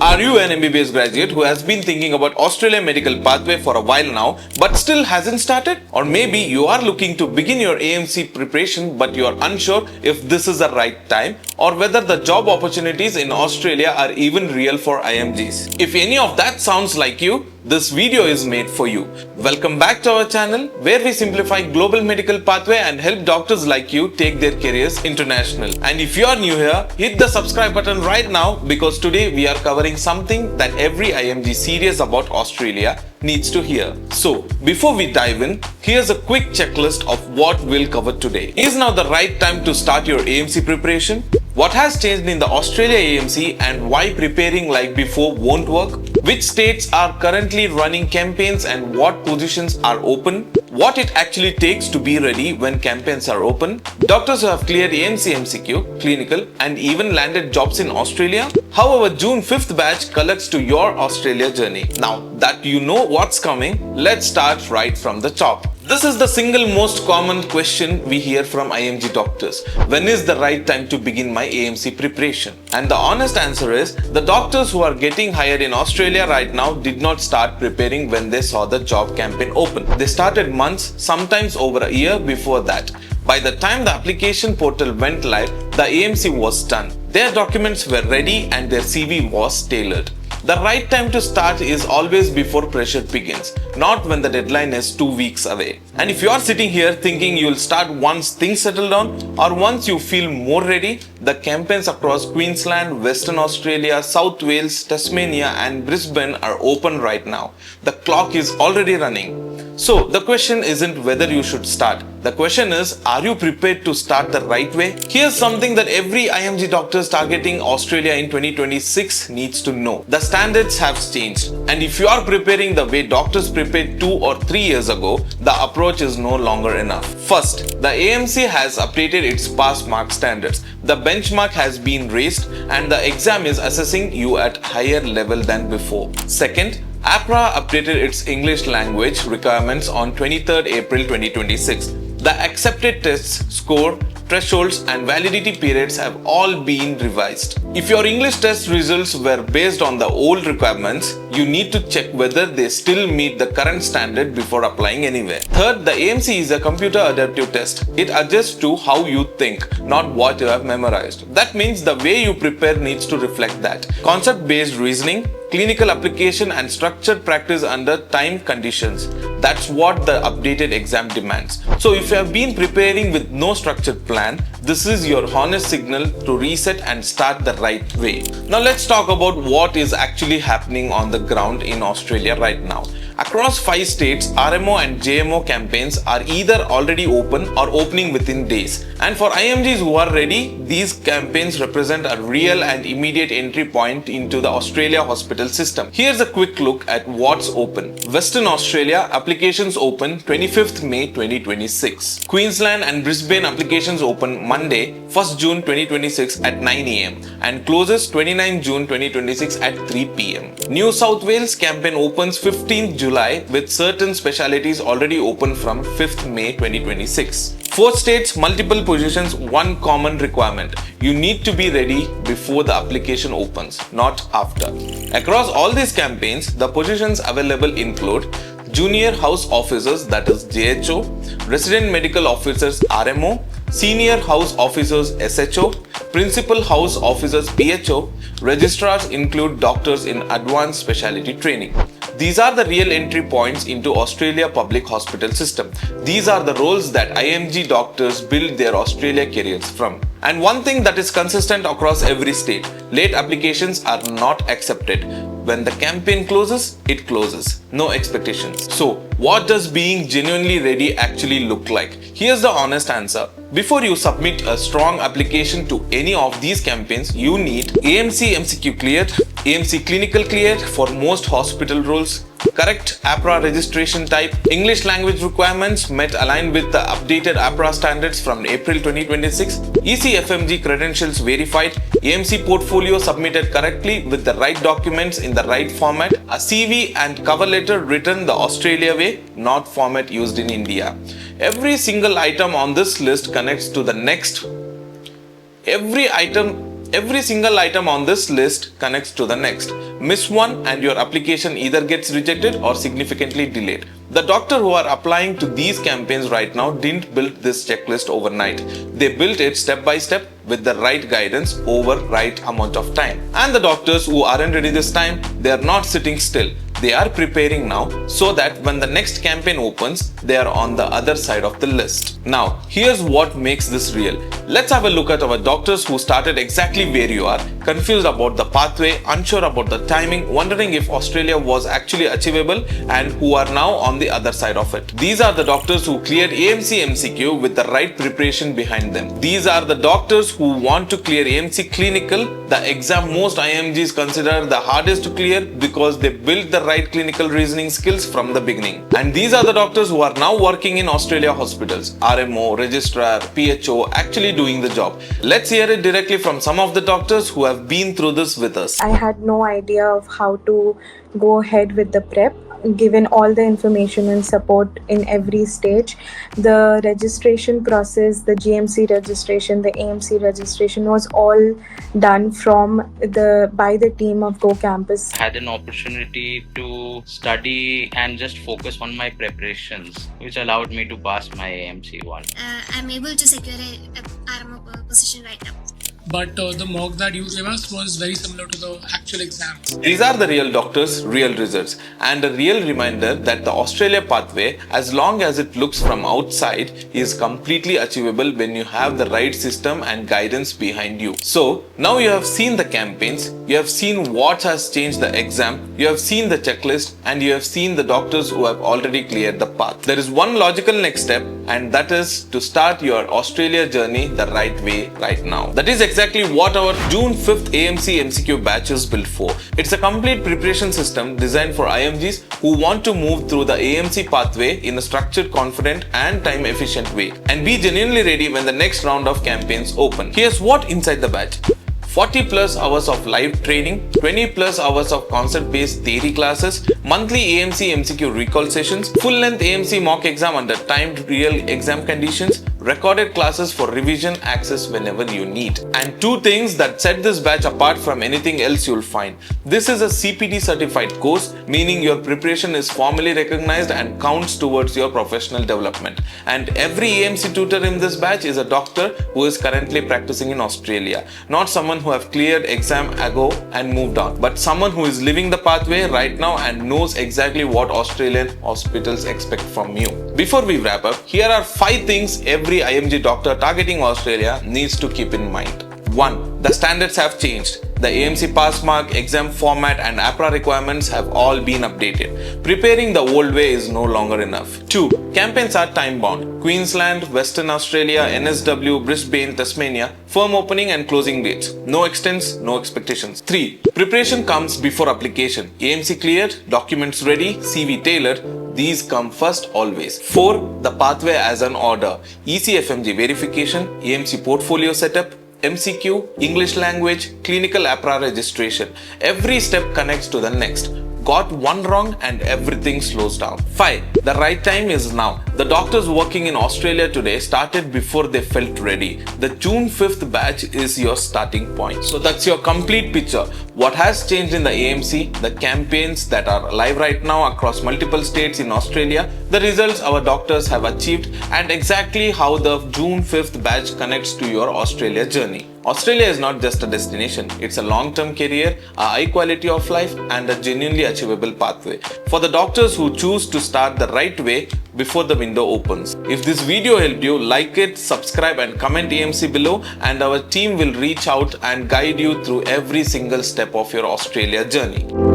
Are you an MBBS graduate who has been thinking about Australia medical pathway for a while now but still hasn't started? Or maybe you are looking to begin your AMC preparation but you are unsure if this is the right time or whether the job opportunities in Australia are even real for IMGs. If any of that sounds like you, this video is made for you. Welcome back to our channel where we simplify global medical pathway and help doctors like you take their careers international. And if you are new here, hit the subscribe button right now because today we are covering something that every IMG serious about Australia needs to hear. So before we dive in, here's a quick checklist of what we'll cover today. Is now the right time to start your AMC preparation? What has changed in the Australia AMC and why preparing like before won't work? Which states are currently running campaigns and what positions are open? What it actually takes to be ready when campaigns are open? Doctors who have cleared AMC MCQ, clinical and even landed jobs in Australia? How our June 5th batch collects to your Australia journey. Now that you know what's coming, let's start right from the top. This is the single most common question we hear from IMG doctors. When is the right time to begin my AMC preparation? And the honest answer is, the doctors who are getting hired in Australia right now did not start preparing when they saw the job campaign open. They started months, sometimes over a year before that. By the time the application portal went live, the AMC was done. Their documents were ready and their CV was tailored. The right time to start is always before pressure begins, not when the deadline is 2 weeks away. And if you are sitting here thinking you'll start once things settle down or once you feel more ready, the campaigns across Queensland, Western Australia, South Wales, Tasmania and Brisbane are open right now. The clock is already running. So the question isn't whether you should start. The question is, are you prepared to start the right way? Here's something that every IMG doctors targeting Australia in 2026 needs to know. The standards have changed. And if you are preparing the way doctors prepared 2 or 3 years ago, the approach is no longer enough. First, the AMC has updated its pass mark standards. The benchmark has been raised and the exam is assessing you at higher level than before. Second, AHPRA updated its English language requirements on 23rd April 2026. The accepted tests, score, thresholds and validity periods have all been revised. If your English test results were based on the old requirements, you need to check whether they still meet the current standard before applying anywhere. Third, the AMC is a computer adaptive test. It adjusts to how you think, not what you have memorized. That means the way you prepare needs to reflect that. Concept-based reasoning, clinical application and structured practice under time conditions. That's what the updated exam demands. So if you have been preparing with no structured plan, this is your honest signal to reset and start the right way. Now let's talk about what is actually happening on the ground in Australia right now. Across 5 states, RMO and JMO campaigns are either already open or opening within days. And for IMGs who are ready, these campaigns represent a real and immediate entry point into the Australia hospital system. Here's a quick look at what's open. Western Australia, applications open 25th May 2026. Queensland and Brisbane applications open Monday, 1st June 2026 at 9 AM and closes 29 June 2026 at 3 PM. New South Wales campaign opens 15th July with certain specialties already open from 5th May 2026. 4 states, multiple positions, one common requirement. You need to be ready before the application opens, not after. Across all these campaigns, the positions available include Junior House Officers, that is JHO, Resident Medical Officers RMO, Senior House Officers SHO, Principal House Officers PHO, Registrars include doctors in advanced specialty training. These are the real entry points into Australia public hospital system. These are the roles that IMG doctors build their Australia careers from. And one thing that is consistent across every state, late applications are not accepted. When the campaign closes, it closes. No expectations. So, what does being genuinely ready actually look like? Here's the honest answer. Before you submit a strong application to any of these campaigns, you need AMC MCQ cleared, AMC clinical cleared for most hospital roles, correct AHPRA registration type, English language requirements met aligned with the updated AHPRA standards from April 2026, ECFMG credentials verified, AMC portfolio submitted correctly with the right documents in the right format, a CV and cover letter written the Australia way, not format used in India. Every single item on this list connects to the next. Every item Every single item on this list connects to the next. Miss one and your application either gets rejected or significantly delayed. The doctors who are applying to these campaigns right now didn't build this checklist overnight. They built it step by step with the right guidance over right amount of time. And the doctors who aren't ready this time, they are not sitting still. They are preparing now so that when the next campaign opens, they are on the other side of the list. Now, here's what makes this real. Let's have a look at our doctors who started exactly where you are, confused about the pathway, unsure about the timing, wondering if Australia was actually achievable, and who are now on the other side of it. These are the doctors who cleared AMC MCQ with the right preparation behind them. These are the doctors who want to clear AMC Clinical, the exam most IMGs consider the hardest to clear because they built the right clinical reasoning skills from the beginning. And these are the doctors who are now working in Australia hospitals, RMO, Registrar, PHO, actually doing the job. Let's hear it directly from some of the doctors who have been through this with us. I had no idea of how to go ahead with the prep. Given all the information and support in every stage, the registration process, the GMC registration, the AMC registration was all done by the team of GooCampus. Had an opportunity to study and just focus on my preparations, which allowed me to pass my AMC one. I'm able to secure a RMO position right now. But the mock that you gave us was very similar to the actual exam. These are the real doctors, real results, and a real reminder that the Australia pathway, as long as it looks from outside, is completely achievable when you have the right system and guidance behind you. So, now you have seen the campaigns, you have seen what has changed the exam, you have seen the checklist, and you have seen the doctors who have already cleared the path. There is one logical next step, and that is to start your Australia journey the right way right now. That is exactly what our June 5th AMC MCQ batch is built for. It's a complete preparation system designed for IMGs who want to move through the AMC pathway in a structured, confident and time efficient way and be genuinely ready when the next round of campaigns open. Here's what inside the batch. 40 plus hours of live training, 20 plus hours of concept-based theory classes, monthly AMC MCQ recall sessions, full-length AMC mock exam under timed real exam conditions, recorded classes for revision access whenever you need. And two things that set this batch apart from anything else you'll find. This is a CPD certified course, meaning your preparation is formally recognized and counts towards your professional development. And every AMC tutor in this batch is a doctor who is currently practicing in Australia, not someone who have cleared exam ago and moved on, but someone who is living the pathway right now and knows exactly what Australian hospitals expect from you. Before we wrap up, here are 5 things every IMG doctor targeting Australia needs to keep in mind. 1. The standards have changed. The AMC pass mark, exam format and AHPRA requirements have all been updated. Preparing the old way is no longer enough. 2. Campaigns are time bound. Queensland, Western Australia, NSW, Brisbane, Tasmania, firm opening and closing dates. No extents, no expectations. 3. Preparation comes before application. AMC cleared, documents ready, CV tailored. These come first always. 4. The pathway as an order. ECFMG verification, AMC portfolio setup, MCQ, English language, clinical AHPRA registration. Every step connects to the next. Got one wrong and everything slows down. 5. The right time is now. The doctors working in Australia today started before they felt ready. The June 5th batch is your starting point. So that's your complete picture. What has changed in the AMC, the campaigns that are live right now across multiple states in Australia, the results our doctors have achieved, and exactly how the June 5th batch connects to your Australia journey. Australia is not just a destination, it's a long-term career, a high quality of life and a genuinely achievable pathway for the doctors who choose to start the right way before the window opens. If this video helped you, like it, subscribe and comment AMC below, and our team will reach out and guide you through every single step of your Australia journey.